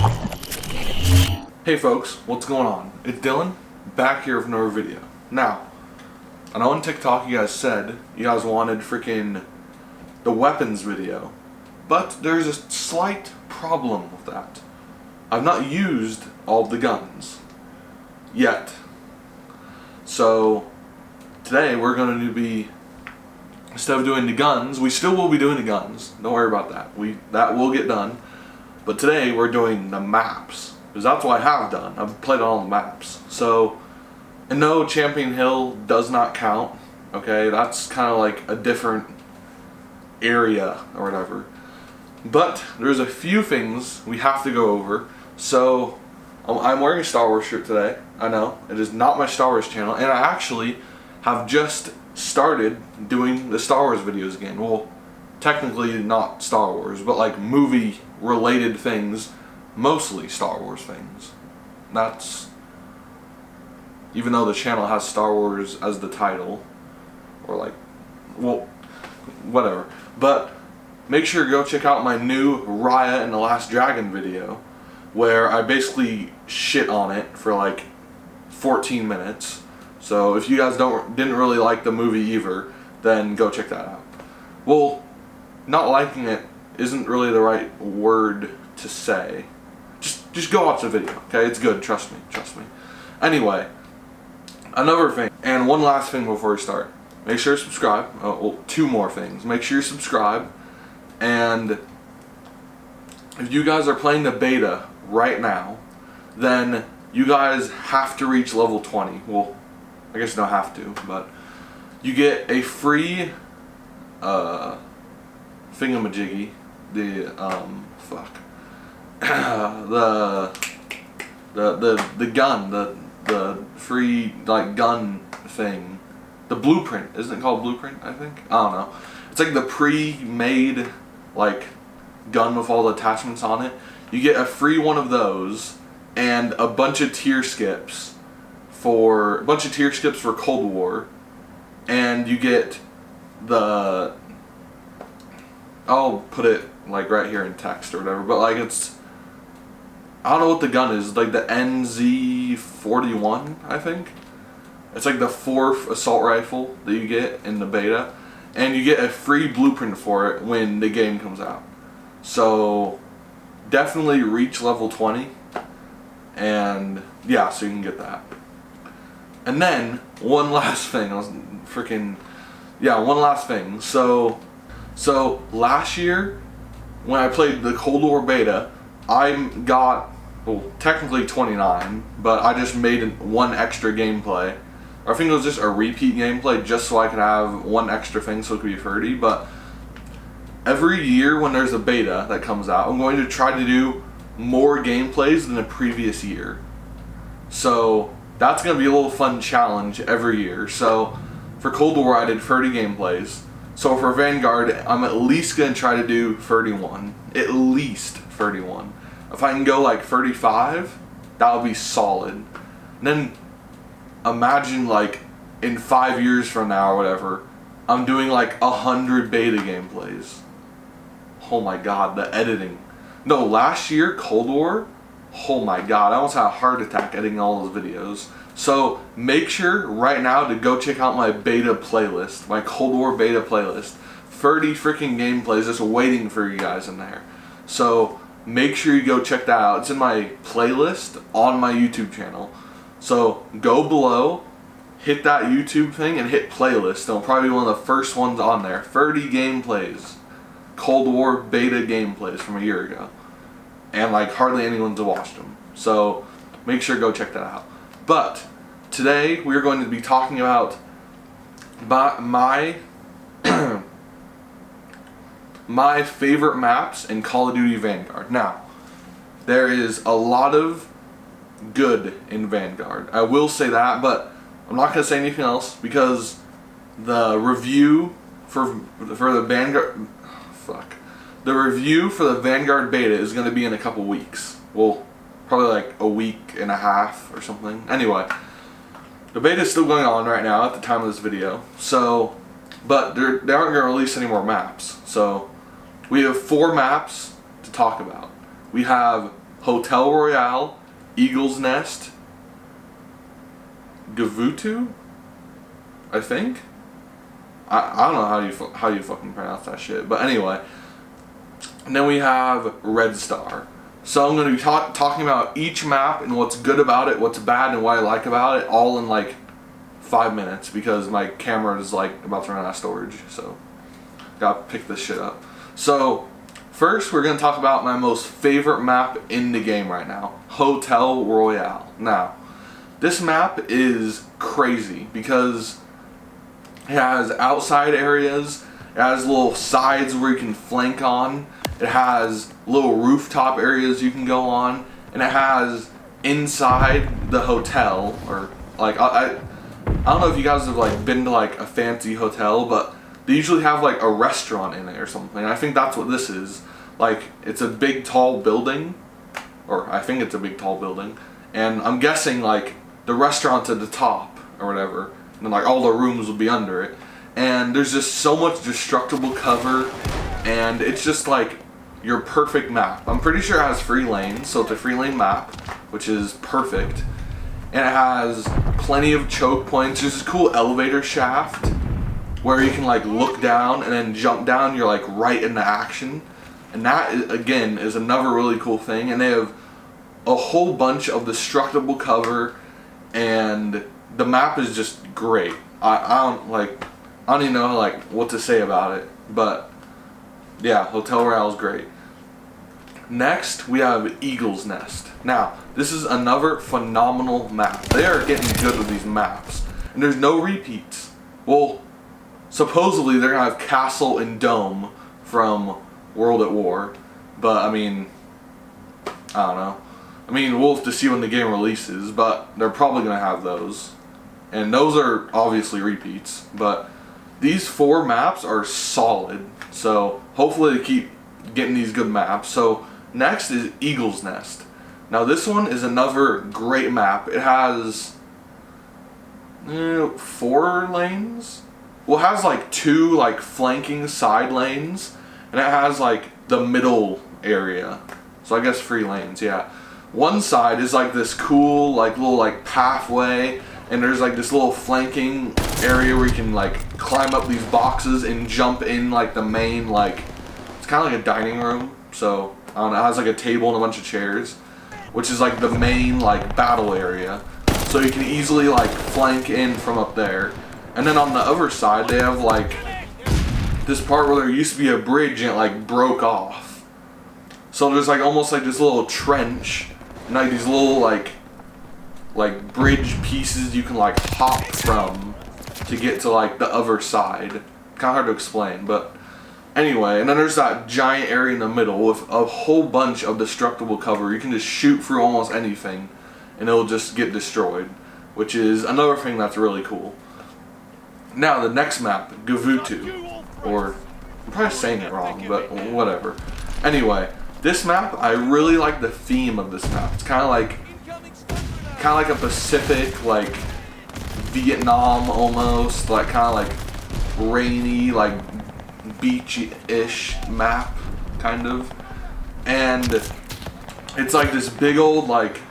Hey folks, what's going on? It's Dylan, back here with another video. Now, I know on TikTok you guys said you guys wanted freaking the weapons video, but there's a slight problem with that. I've not used all the guns yet. So today we're going to be, instead of doing the guns, we still will be doing the guns. Don't worry about that. That will get done. But today we're doing the maps. Because that's what I have done. I've played on all the maps. So, and no, Champion Hill does not count. Okay, that's kind of like a different area or whatever. But there's a few things we have to go over. So, I'm wearing a Star Wars shirt today. I know, it is not my Star Wars channel. And I actually have just started doing the Star Wars videos again. Well, technically not Star Wars, but like movie related things. Mostly Star Wars things. That's, even though the channel has Star Wars as the title, or like, well, whatever. But make sure to go check out my new Raya and the Last Dragon video, where I basically shit on it for like 14 minutes. So if you guys didn't really like the movie either, then go check that out. Well, not liking it isn't really the right word to say. Just go watch the video, okay? It's good, trust me. Anyway, another thing, and one last thing before we start. Make sure to subscribe. Well, two more things. Make sure you subscribe, and if you guys are playing the beta right now, then you guys have to reach level 20. Well, I guess you don't have to, but you get a free thingamajiggy. The gun, the free like gun thing, the blueprint, isn't it called blueprint? I think, I don't know. It's like the pre-made like gun with all the attachments on it. You get a free one of those and a bunch of tier skips for Cold War, and you get the, I'll put it like right here in text or whatever, but like it's, I don't know what the gun is, like the NZ41, I think. It's like the 4th assault rifle that you get in the beta, and you get a free blueprint for it when the game comes out. So definitely reach level 20, and yeah, so you can get that. And then one last thing, one last thing. So last year when I played the Cold War beta, I got, well, technically 29, but I just made one extra gameplay. Or I think it was just a repeat gameplay just so I could have one extra thing so it could be 30. But every year when there's a beta that comes out, I'm going to try to do more gameplays than the previous year. So that's going to be a little fun challenge every year. So for Cold War I did 30 gameplays. So for Vanguard, I'm at least going to try to do 31. At least 31. If I can go like 35, that would be solid. And then imagine like in 5 years from now or whatever, I'm doing like 100 beta gameplays. Oh my god, the editing. No, last year, Cold War, oh my god, I almost had a heart attack editing all those videos. So make sure right now to go check out my beta playlist, my Cold War beta playlist. 30 freaking gameplays just waiting for you guys in there. So make sure you go check that out. It's in my playlist on my YouTube channel. So go below, hit that YouTube thing, and hit playlist. It'll probably be one of the first ones on there. 30 gameplays. Cold War beta gameplays from a year ago. And like hardly anyone's watched them. So make sure to go check that out. But today we are going to be talking about my my favorite maps in Call of Duty Vanguard. Now, there is a lot of good in Vanguard. I will say that, but I'm not going to say anything else because the review for the Vanguard, the review for the Vanguard beta is going to be in a couple weeks. Well, probably like a week and a half or something. Anyway, the beta is still going on right now at the time of this video. So, but they aren't going to release any more maps. So, we have 4 maps to talk about. We have Hotel Royale, Eagle's Nest, Gavutu, I think. I don't know how you fucking pronounce that shit, but anyway. And then we have Red Star. So I'm going to be talking about each map and what's good about it, what's bad, and what I like about it, all in like 5 minutes because my camera is like about to run out of storage. So gotta pick this shit up. So first, we're going to talk about my most favorite map in the game right now, Hotel Royale. Now, this map is crazy because it has outside areas, it has little sides where you can flank on, it has little rooftop areas you can go on, and it has inside the hotel, or like, I don't know if you guys have like been to like a fancy hotel, but they usually have like a restaurant in it or something. I think that's what this is. Like, it's a big tall building, or I think it's a big tall building, and I'm guessing like the restaurant's at the top or whatever, and then like all the rooms will be under it, and there's just so much destructible cover, and it's just like your perfect map. I'm pretty sure it has free lanes, so it's a free lane map, which is perfect, and it has plenty of choke points. There's this cool elevator shaft where you can like look down and then jump down. You're like right in the action, and that again is another really cool thing. And they have a whole bunch of destructible cover, and the map is just great. I don't even know like what to say about it, but yeah, Hotel Royale is great. Next, we have Eagle's Nest. Now, this is another phenomenal map. They are getting good with these maps, and there's no repeats. Well, supposedly they're gonna have Castle and Dome from World at War, but I mean, I don't know. I mean, we'll have to see when the game releases, but they're probably gonna have those, and those are obviously repeats. But these 4 maps are solid, so hopefully they keep getting these good maps. So next is Eagle's Nest. Now this one is another great map. It has 4 lanes. Well, it has like 2 like flanking side lanes, and it has like the middle area. So I guess 3 lanes, yeah. One side is like this cool like little like pathway, and there's like this little flanking area where you can like climb up these boxes and jump in like the main, like, it's kind of like a dining room. So I don't know, it has like a table and a bunch of chairs, which is like the main like battle area. So you can easily like flank in from up there. And then on the other side they have like this part where there used to be a bridge and it like broke off. So there's like almost like this little trench and like these little like bridge pieces you can like hop from to get to like the other side. Kind of hard to explain, but anyway. And then there's that giant area in the middle with a whole bunch of destructible cover. You can just shoot through almost anything and it'll just get destroyed, which is another thing that's really cool. Now the next map, Gavutu, or I'm probably saying it wrong, but whatever. Anyway, this map, I really like the theme of this map. It's kind of like a Pacific, like Vietnam almost, like kind of like rainy, like beachy-ish map, kind of. And it's like this big old like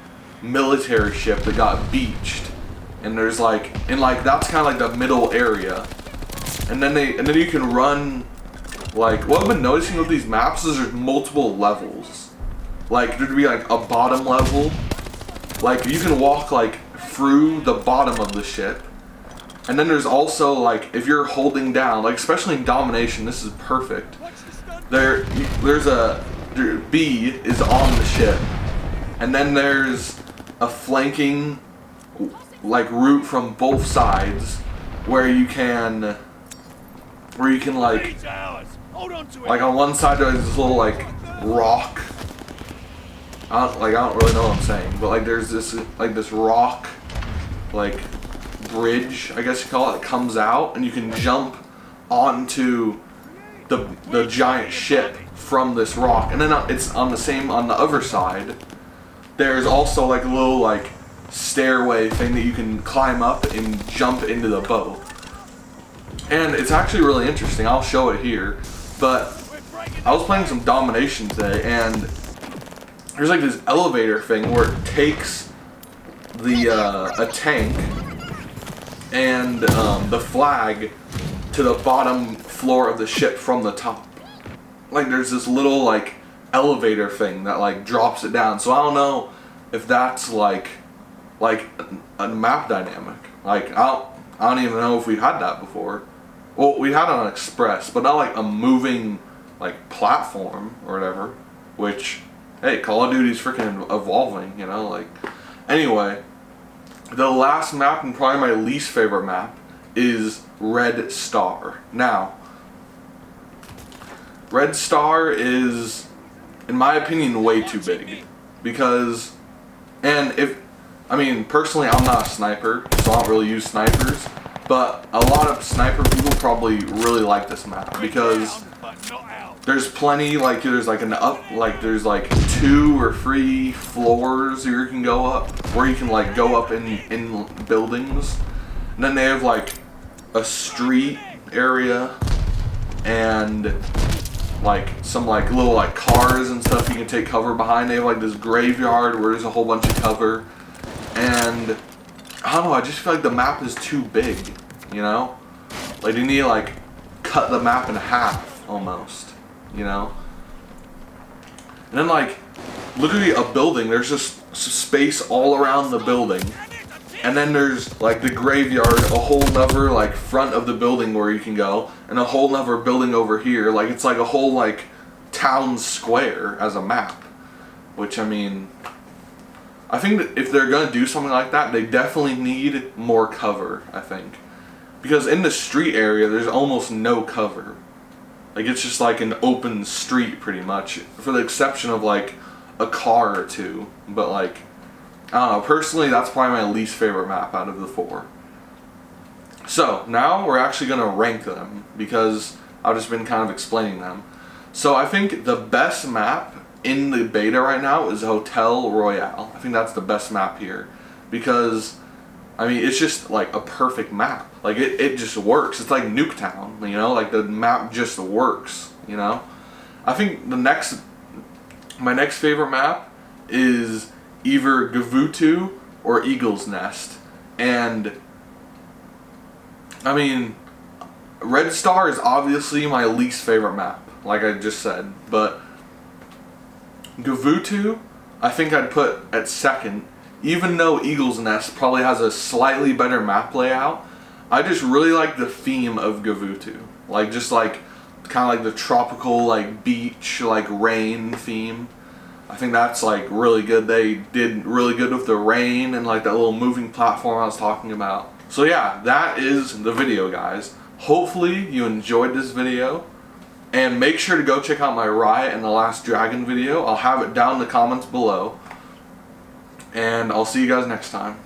military ship that got beached, and there's like, and like that's kind of like the middle area, and then you can run. Like, what I've been noticing with these maps is there's multiple levels. Like, there'd be like a bottom level. Like, you can walk like through the bottom of the ship. And then there's also like, if you're holding down, like especially in domination, this is perfect. There's a B is on the ship, and then there's a flanking like route from both sides where you can like on one side there's this little like rock. I don't really know what I'm saying, but like there's this rock like bridge, I guess you call it, that comes out, and you can jump onto the giant ship from this rock. And then it's on the other side. There's also like a little like stairway thing that you can climb up and jump into the boat. And it's actually really interesting. I'll show it here. But I was playing some domination today, and there's like this elevator thing where it takes the a tank and the flag to the bottom floor of the ship from the top. Like there's this little like elevator thing that like drops it down. So I don't know if that's like a map dynamic. Like I don't even know if we've had that before. Well, we had it on Express, but not like a moving like platform or whatever. Which, hey, Call of Duty's freaking evolving, you know. Like, anyway, the last map and probably my least favorite map is Red Star. Now, Red Star is, in my opinion, way too big because, I mean, personally, I'm not a sniper, so I don't really use snipers. But a lot of sniper people probably really like this map because there's plenty, like there's like there's like 2 or 3 floors you can go up, where you can like go up in buildings. And then they have like a street area and like some like little like cars and stuff you can take cover behind. They have like this graveyard where there's a whole bunch of cover, and I don't know, I just feel like the map is too big, you know? Like you need to like cut the map in half almost, you know? And then like literally a building, there's just space all around the building. And then there's like the graveyard, a whole nother like front of the building where you can go, and a whole nother building over here. Like it's like a whole like town square as a map. Which, I mean, I think that if they're going to do something like that, they definitely need more cover, I think. Because in the street area, there's almost no cover. Like, it's just like an open street, pretty much. For the exception of, like, a car or two. But, like, I don't know. Personally, that's probably my least favorite map out of the 4. So, now we're actually going to rank them. Because I've just been kind of explaining them. So, I think the best map in the beta right now is Hotel Royale. I think that's the best map here because, I mean, it's just like a perfect map. Like it just works. It's like Nuketown, you know, like the map just works, you know. I think my next favorite map is either Gavutu or Eagle's Nest. And I mean, Red Star is obviously my least favorite map, like I just said, but Gavutu, I think I'd put at second, even though Eagle's Nest probably has a slightly better map layout. I just really like the theme of Gavutu. Like, just like, kind of like the tropical, like, beach, like, rain theme. I think that's, like, really good. They did really good with the rain and, like, that little moving platform I was talking about. So, yeah, that is the video, guys. Hopefully you enjoyed this video. And make sure to go check out my Riot and the Last Dragon video. I'll have it down in the comments below. And I'll see you guys next time.